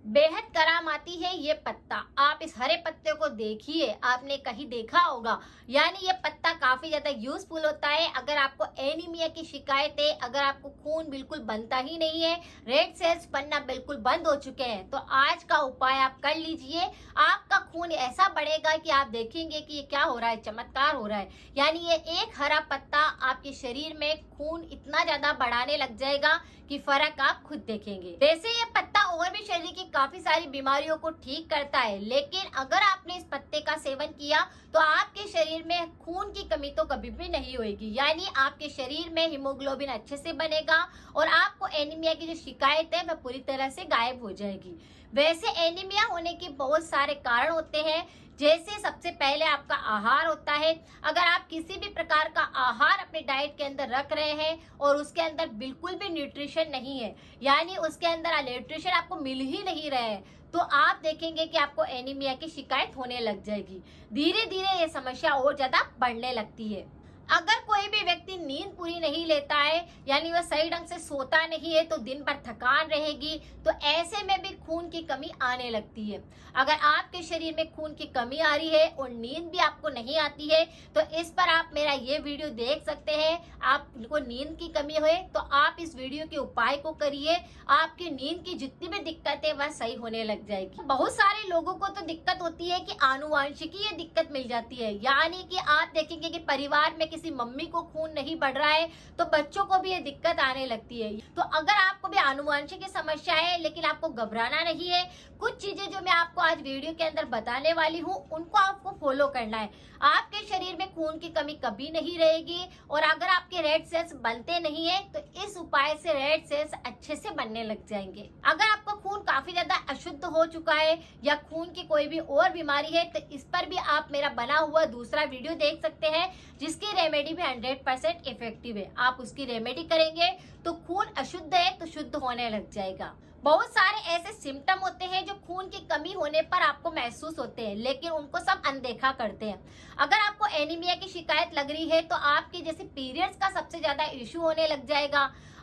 बेहद करामाती है ये पत्ता। आप इस हरे पत्ते को देखिए, आपने कहीं देखा होगा। यानी ये पत्ता काफी ज्यादा यूजफुल होता है। अगर आपको एनीमिया की शिकायत है, अगर आपको खून बिल्कुल बनता ही नहीं है, रेड सेल्स बनना बिल्कुल बंद हो चुके हैं, तो आज का उपाय आप कर लीजिए। आपका खून ऐसा बढ़ेगा कि आप देखेंगे कि ये क्या हो रहा है, चमत्कार हो रहा है। यानी ये एक हरा पत्ता आपके शरीर में खून इतना ज्यादा बढ़ाने लग जाएगा कि फर्क आप खुद देखेंगे। वैसे ये पत्ता और भी शरीर की काफी सारी बीमारियों को ठीक करता है, लेकिन अगर आपने इस पत्ते का सेवन किया तो आपके शरीर में खून की कमी तो कभी भी नहीं होगी। यानी आपके शरीर में हीमोग्लोबिन अच्छे से बनेगा और आपको एनीमिया की जो शिकायत है वह पूरी तरह से गायब हो जाएगी। वैसे एनीमिया होने के बहुत सारे कारण होते हैं, जैसे सबसे पहले आपका आहार होता है। अगर आप किसी भी प्रकार का आहार अपने डाइट के अंदर रख रहे हैं और उसके अंदर बिल्कुल भी न्यूट्रिशन नहीं है, यानी उसके अंदर न्यूट्रिशन आपको मिल ही नहीं रहे हैं, तो आप देखेंगे कि आपको एनीमिया की शिकायत होने लग जाएगी। धीरे धीरे ये समस्या और ज्यादा बढ़ने लगती है। अगर कोई भी व्यक्ति नींद पूरी नहीं लेता है, यानी वह सही ढंग से सोता नहीं है, तो दिन भर थकान रहेगी, तो ऐसे में भी खून की कमी आने लगती है। अगर आपके शरीर में खून की कमी आ रही है और नींद भी आपको नहीं आती है, तो इस पर आप मेरा ये वीडियो देख सकते हैं। आपको नींद की कमी है तो आप इस वीडियो के उपाय को करिए, आपकी नींद की जितनी भी दिक्कत है वह सही होने लग जाएगी। बहुत सारे लोगों को तो दिक्कत होती है कि आनुवंशिकी ये दिक्कत मिल जाती है, यानी कि आप देखेंगे कि परिवार में किसी मम्मी को खून नहीं बढ़ रहा है तो बच्चों को भी ये दिक्कत आने लगती है। तो अगर आपको भी आनुवंशिक समस्या है लेकिन आपको घबराना नहीं है, कुछ चीजें जो मैं आपको आज वीडियो के अंदर बताने वाली हूँ उनको आपको फॉलो करना है। आपके शरीर में खून की कमी कभी नहीं रहेगी और अगर आपके रेड सेल्स बनते नहीं है तो इस उपाय से रेड सेल्स अच्छे से बनने लग जाएंगे। अगर आपका खून काफी ज्यादा अशुद्ध हो चुका है या खून की कोई भी और बीमारी है तो इस पर भी आप मेरा बना हुआ दूसरा वीडियो देख सकते हैं, जिसकी रेमेडी भी 100% इफेक्टिव है। आप उसकी रेमेडी करेंगे तो खून अशुद्ध है तो शुद्ध होने लग जाएगा। बहुत सारे ऐसे सिम्टम होते हैं जो खून की कमी होने पर आपको महसूस होते हैं, लेकिन उनको सब अनदेखा करते हैं। अगर आपको एनीमिया की शिकायत लग रही है तो आपकी जैसे पीरियड्स का सबसे ज्यादा इश्यू होने लग जाएगा।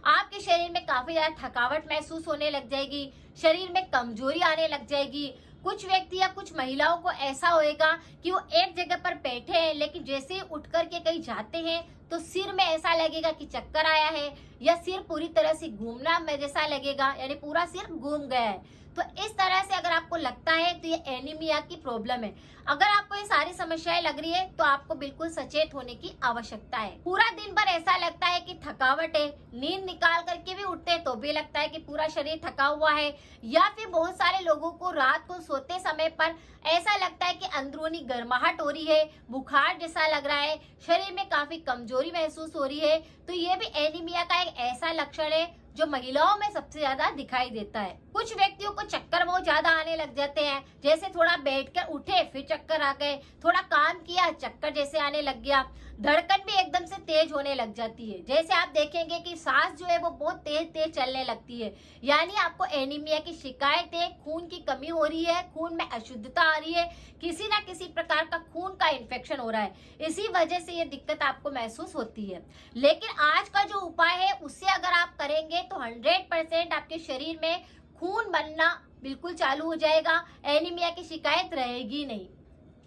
आपके शरीर में काफी ज्यादा थकावट महसूस होने लग जाएगी, शरीर में कमजोरी आने लग जाएगी। कुछ व्यक्ति या कुछ महिलाओं को ऐसा होएगा कि वो एक जगह पर बैठे हैं, लेकिन जैसे ही उठ करके कहीं जाते हैं तो सिर में ऐसा लगेगा कि चक्कर आया है या सिर पूरी तरह से घूमना में जैसा लगेगा, यानी पूरा सिर घूम गया है। तो इस तरह से अगर आपको लगता है तो ये एनीमिया की प्रॉब्लम है। अगर आपको ये सारी समस्याएं लग रही है तो आपको बिल्कुल सचेत होने की आवश्यकता है। पूरा दिन भर ऐसा लगता है कि थकावट है, नींद निकाल करके भी उठते हैं तो भी लगता है कि पूरा शरीर थका हुआ है, या फिर बहुत सारे लोगों को रात को सोते समय पर ऐसा लगता है कि अंदरूनी गर्माहट हो रही है, बुखार जैसा लग रहा है, शरीर में काफी कमजोरी महसूस हो रही है, तो ये भी एनीमिया का एक ऐसा लक्षण है जो महिलाओं में सबसे ज्यादा दिखाई देता है। कुछ व्यक्तियों को चक्कर बहुत ज्यादा आने लग जाते हैं, जैसे थोड़ा बैठकर उठे फिर चक्कर आ गए, थोड़ा काम किया चक्कर जैसे आने लग गया, धड़कन भी एकदम से तेज होने लग जाती है। जैसे आप देखेंगे कि सांस जो है वो बहुत तेज तेज चलने लगती है, यानी आपको एनीमिया की शिकायत है, खून की कमी हो रही है, खून में अशुद्धता आ रही है, किसी ना किसी प्रकार का खून का इन्फेक्शन हो रहा है, इसी वजह से ये दिक्कत आपको महसूस होती है। लेकिन आज का जो उपाय है उससे अगर आप करेंगे तो 100% आपके शरीर में खून बनना बिल्कुल चालू हो जाएगा, एनीमिया की शिकायत रहेगी नहीं।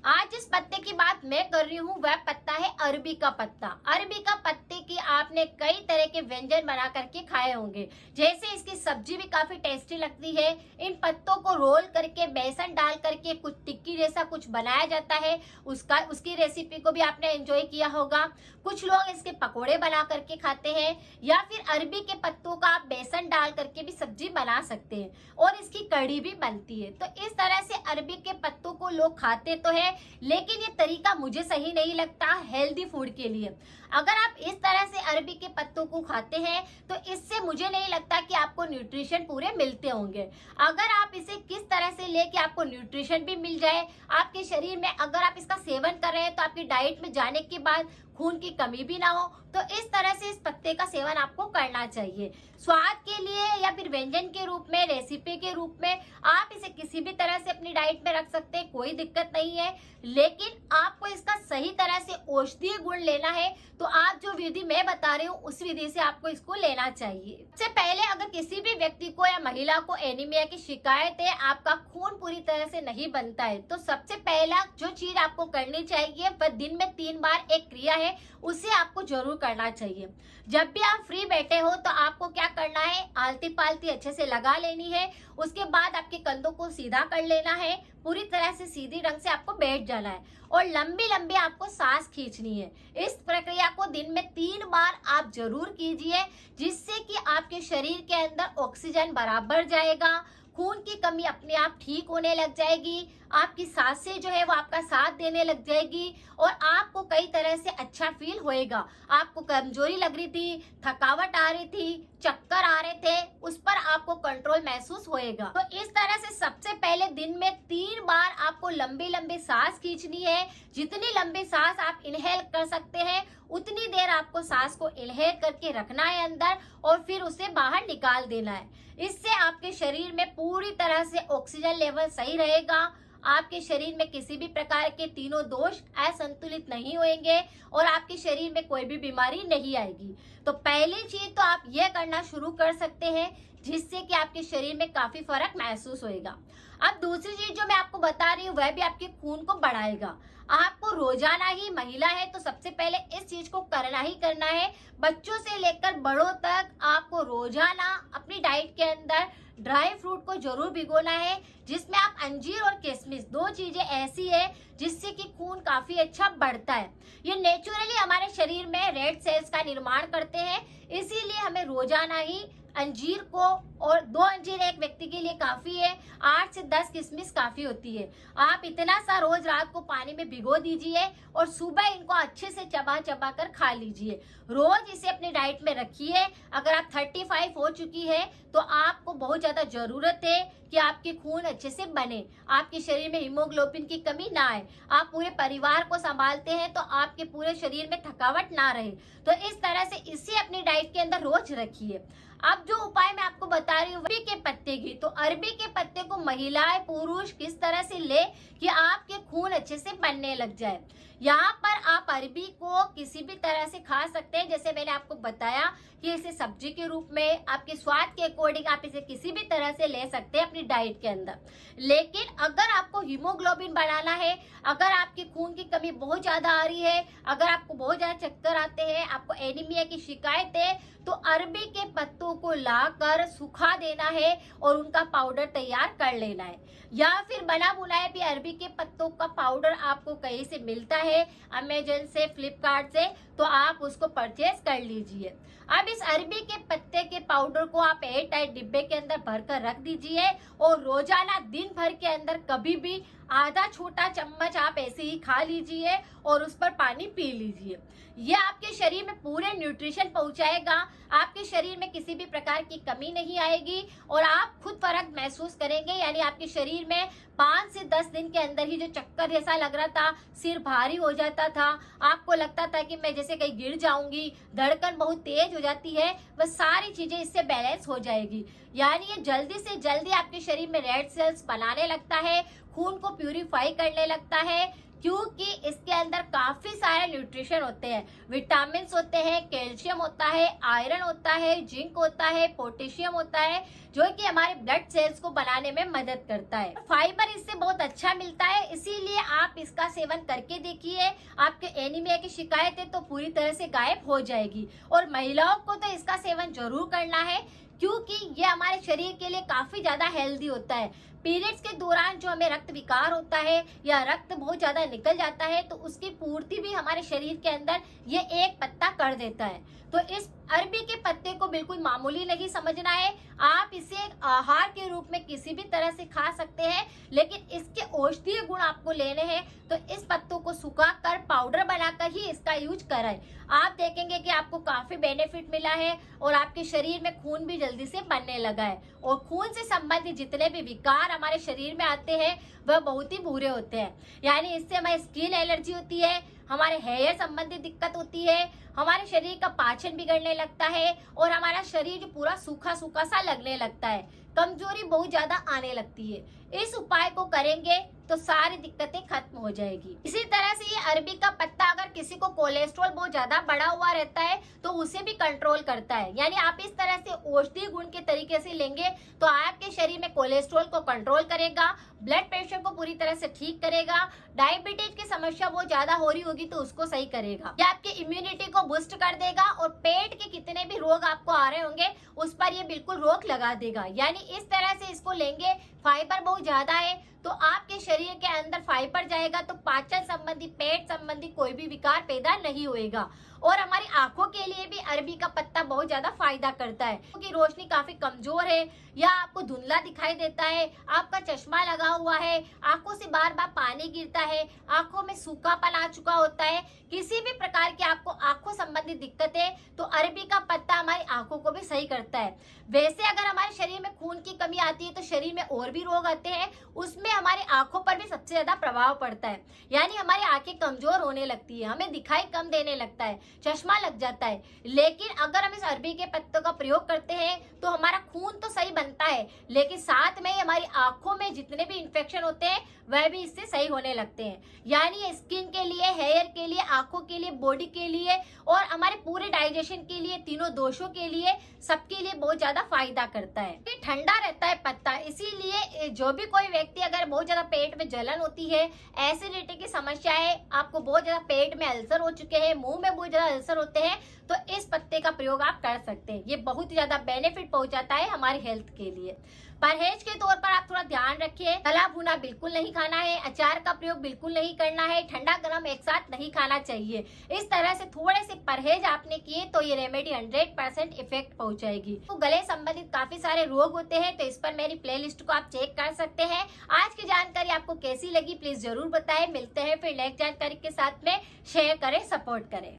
आज जिस पत्ते की बात मैं कर रही हूँ वह पत्ता है अरबी का पत्ता। अरबी का पत्ते की आपने कई तरह के व्यंजन बना करके खाए होंगे, जैसे इसकी सब्जी भी काफी टेस्टी लगती है। इन पत्तों को रोल करके बेसन डाल करके कुछ टिक्की जैसा कुछ बनाया जाता है, उसकी रेसिपी को भी आपने एंजॉय किया होगा। कुछ लोग इसके पकोड़े बना करके खाते हैं, या फिर अरबी के पत्तों का आप बेसन डाल करके भी सब्जी बना सकते हैं और इसकी कढ़ी भी बनती है। तो इस तरह से अरबी के पत्तों को लोग खाते तो है, लेकिन ये तरीका मुझे सही नहीं लगता हेल्दी फूड के लिए। अगर आप इस तरह से अरबी के पत्तों को खाते हैं तो इससे मुझे नहीं लगता कि आपको न्यूट्रिशन पूरे मिलते होंगे। अगर आप इसे किस तरह से लेके आपको न्यूट्रिशन भी मिल जाए, आपके शरीर में अगर आप इसका सेवन कर रहे हैं तो आपकी डाइट में जाने के बाद खून की कमी भी ना हो। तो इस तरह से इस पत्ते का सेवन आपको करना चाहिए। स्वाद के लिए या फिर व्यंजन के रूप में, रेसिपी के रूप में आप इसे किसी भी तरह से अपनी डाइट में रख सकते हैं, कोई दिक्कत नहीं है। लेकिन आपको इसका सही तरह से औषधीय गुण लेना है, तो आप जो विधि मैं बता रही हूँ उस विधि से आपको इसको लेना चाहिए। सबसे पहले अगर किसी भी व्यक्ति को या महिला को एनीमिया की शिकायत है, आपका खून पूरी तरह से नहीं बनता है, तो सबसे पहला जो चीज आपको करनी चाहिए वह दिन में 3 बार एक क्रिया है, उसे आपको जरूर करना चाहिए। जब भी आप फ्री बैठे हो तो आपको क्या करना है, आलती पालती अच्छे से लगा लेनी है। उसके बाद आपके कंधों को सीधा कर लेना है, पूरी तरह से सीधी रंग से आपको बैठ जाना है और लंबी लंबी आपको सांस खींचनी है। इस प्रक्रिया को दिन में 3 बार आप जरूर कीजिए, जिससे कि आपके शरीर के अंदर ऑक्सीजन बराबर जाएगा, खून की कमी अपने आप ठीक होने लग जाएगी, आपकी सांसें जो है वो आपका साथ देने लग जाएगी और आपको कई तरह से अच्छा फील होएगा। आपको कमजोरी लग रही थी, थकावट आ रही थी, चक्कर आ रहे थे, उस पर आपको कंट्रोल महसूस होएगा। तो इस तरह से सबसे पहले दिन में 3 बार आपको लंबी लंबी सांस खींचनी है। जितनी लंबी सांस आप इनहेल कर सकते हैं उतनी देर आपको सांस को इनहेल करके रखना है अंदर और फिर उसे बाहर निकाल देना है। इससे आपके शरीर में पूरी तरह से ऑक्सीजन लेवल सही रहेगा, आपके शरीर में किसी भी प्रकार के तीनों दोष असंतुलित नहीं होंगे और आपके शरीर में कोई भी बीमारी नहीं आएगी। तो पहली चीज तो आप यह करना शुरू कर सकते हैं, जिससे कि आपके शरीर में काफी फर्क महसूस होएगा। अब दूसरी चीज जो मैं आपको बता रही हूँ वह भी आपके खून को बढ़ाएगा। आपको रोजाना ही, महिला है तो सबसे पहले इस चीज को करना ही करना है। बच्चों से लेकर बड़ों तक आपको रोजाना अपनी डाइट के अंदर ड्राई फ्रूट को जरूर भिगोना है, जिसमें आप अंजीर और किशमिश, 2 चीजें ऐसी है जिससे कि खून काफी अच्छा बढ़ता है। ये नेचुरली हमारे शरीर में रेड सेल्स का निर्माण करते हैं, इसीलिए हमें रोजाना ही अंजीर को, और 2 अंजीर एक व्यक्ति के लिए काफी है, 8 से 10 किशमिश काफी होती है। आप इतना सा रोज रात को पानी में भिगो दीजिए और सुबह इनको अच्छे से चबा चबा कर खा लीजिए। रोज इसे अपनी डाइट में रखिए। अगर आप 35 हो चुकी है तो आपको बहुत ज्यादा जरूरत है कि आपके खून अच्छे से बने, आपके शरीर में हीमोग्लोबिन की कमी ना आए, आप पूरे परिवार को संभालते हैं तो आपके पूरे शरीर में थकावट ना रहे। तो इस तरह से इसे अपनी डाइट के अंदर रोज रखिए। अब जो उपाय मैं आपको बता रही हूँ अरबी के पत्ते की, तो अरबी के पत्ते को महिलाएं पुरुष किस तरह से ले कि आपके खून अच्छे से बनने लग जाए। यहाँ पर आप अरबी को किसी भी तरह से खा सकते हैं, जैसे मैंने आपको बताया कि इसे सब्जी के रूप में आपके स्वाद के अकॉर्डिंग आप इसे किसी भी तरह से ले सकते हैं अपनी डाइट के अंदर। लेकिन अगर आपको हीमोग्लोबिन बढ़ाना है, अगर आपके खून की कमी बहुत ज्यादा आ रही है, अगर आपको बहुत ज्यादा चक्कर आते हैं, आपको एनीमिया की शिकायत है, तो अरबी के पत्तों को लाकर सुखा देना है और उनका पाउडर तैयार कर लेना है। या फिर बना बुनाया भी अरबी के पत्तों का पाउडर आपको कहीं से मिलता है, अमेजन से, फ्लिपकार्ट से, तो आप उसको परचेज कर लीजिए। अब इस अरबी के पत्ते के पाउडर को आप एयर टाइट डिब्बे के अंदर भरकर रख दीजिए और रोजाना दिन भर के अंदर कभी भी आधा छोटा चम्मच आप ऐसे ही खा लीजिए और उस पर पानी पी लीजिए। ये आपके शरीर में पूरे न्यूट्रिशन पहुंचाएगा, आपके शरीर में किसी भी प्रकार की कमी नहीं आएगी और आप खुद फर्क महसूस करेंगे। यानी आपके शरीर में 5 से 10 दिन के अंदर ही जो चक्कर जैसा लग रहा था, सिर भारी हो जाता था, आपको लगता था कि मैं जैसे कहीं गिर जाऊंगी, धड़कन बहुत तेज हो जाती है, वह सारी चीजें इससे बैलेंस हो जाएगी। यानी ये जल्दी से जल्दी आपके शरीर में रेड सेल्स बनाने लगता है, खून को प्यूरिफाई करने लगता है, क्योंकि इसके अंदर काफी सारे न्यूट्रिशन होते हैं, विटामिन होते हैं, कैल्शियम होता है, आयरन होता है, जिंक होता है, पोटेशियम होता है, जो कि हमारे ब्लड सेल्स को बनाने में मदद करता है। फाइबर इससे बहुत अच्छा मिलता है, इसीलिए आप इसका सेवन करके देखिए, आपके एनीमिया की शिकायत है तो पूरी तरह से गायब हो जाएगी। और महिलाओं को तो इसका सेवन जरूर करना है, क्योंकि ये हमारे शरीर के लिए काफी ज्यादा हेल्दी होता है। पीरियड्स के दौरान जो हमें रक्त विकार होता है या रक्त बहुत ज्यादा निकल जाता है, तो उसकी पूर्ति भी हमारे शरीर के अंदर ये एक पत्ता कर देता है। तो इस अरबी के पत्ते को बिल्कुल मामूली नहीं समझना है, आप इसे एक आहार के रूप में किसी भी तरह से खा सकते हैं, लेकिन इसके औषधीय गुण आपको लेने हैं तो इस पत्तों को सुखाकर पाउडर बनाकर ही इसका यूज करें। आप देखेंगे कि आपको काफी बेनिफिट मिला है और आपके शरीर में खून भी जल्दी से बनने लगा है। और खून से संबंधित जितने भी विकार हमारे शरीर में आते हैं वह बहुत ही बुरे होते हैं। यानी इससे हमारी स्किन एलर्जी होती है, हमारे हेयर संबंधी दिक्कत होती है, हमारे शरीर का पाचन बिगड़ने लगता है और हमारा शरीर जो पूरा सूखा सूखा सा लगने लगता है, कमजोरी बहुत ज्यादा आने लगती है। इस उपाय को करेंगे तो सारी दिक्कतें खत्म हो जाएगी। इसी तरह से ये अरबी का पत्ता अगर किसी को कोलेस्ट्रॉल बहुत ज्यादा बढ़ा हुआ रहता है तो उसे भी कंट्रोल करता है। यानी आप इस तरह से औषधीय गुण के तरीके से लेंगे तो आपके शरीर में कोलेस्ट्रॉल को कंट्रोल करेगा, ब्लड प्रेशर को पूरी तरह से ठीक करेगा, डायबिटीज की समस्या बहुत ज्यादा हो रही होगी तो उसको सही करेगा। ये आपकी इम्यूनिटी को बूस्ट कर देगा और पेट के कितने भी रोग आपको आ रहे होंगे उस पर ये बिल्कुल रोक लगा देगा। यानी इस तरह से इसको लेंगे, फाइबर बहुत ज्यादा है तो आपके शरीर के अंदर फाइबर जाएगा तो पाचन संबंधी, पेट संबंधी कोई भी विकार पैदा नहीं होएगा। और हमारी आंखों के लिए भी अरबी का पत्ता बहुत ज्यादा फायदा करता है, क्योंकि रोशनी काफी कमजोर है या आपको धुंधला दिखाई देता है, आपका चश्मा लगा हुआ है, आंखों से बार बार पानी गिरता है, आंखों में सूखापन आ चुका होता है, किसी भी प्रकार की आपको आंखों संबंधी दिक्कत है तो अरबी का पत्ता हमारी आंखों को भी सही करता है। वैसे अगर हमारे शरीर में खून की कमी आती है तो शरीर में और भी रोग आते हैं, उसमें हमारी आंखों पर भी सबसे ज्यादा प्रभाव पड़ता है। यानी हमारी आंखें कमजोर होने लगती है, हमें दिखाई कम देने लगता है, चश्मा लग जाता है। लेकिन अगर हम इस अरबी के पत्तों का प्रयोग करते हैं तो हमारा खून तो सही बनता है, लेकिन साथ में हमारी आंखों में जितने भी इंफेक्शन होते हैं वह भी इससे सही होने लगते हैं। यानी स्किन के लिए, हेयर के लिए, आंखों के लिए, बॉडी के लिए और हमारे पूरे डाइजेशन के लिए, तीनों दोषों के लिए, सबके लिए बहुत ज्यादा फायदा करता है। ये ठंडा रहता है पत्ता, इसीलिए जो भी कोई व्यक्ति अगर बहुत ज्यादा पेट में जलन होती है, एसिडिटी की समस्या है, आपको बहुत ज्यादा पेट में अल्सर हो चुके हैं, मुंह में बहुत ज्यादा अल्सर होते हैं तो इस पत्ते का प्रयोग आप कर सकते हैं। ये बहुत ज्यादा बेनिफिट पहुंचाता है हमारी हेल्थ के लिए। परहेज के तौर पर आप थोड़ा ध्यान रखिए, तला भुना बिल्कुल नहीं खाना है, अचार का प्रयोग बिल्कुल नहीं करना है, ठंडा गर्म एक साथ नहीं खाना चाहिए। इस तरह से थोड़े से परहेज आपने किए तो ये रेमेडी 100% इफेक्ट पहुंचाएगी। तो गले संबंधित काफी सारे रोग होते हैं तो इस पर मेरी प्लेलिस्ट को आप चेक कर सकते हैं। आज की जानकारी आपको कैसी लगी प्लीज जरूर बताएं। मिलते हैं फिर नेक्स्ट जानकारी के साथ में, शेयर करें, सपोर्ट करें।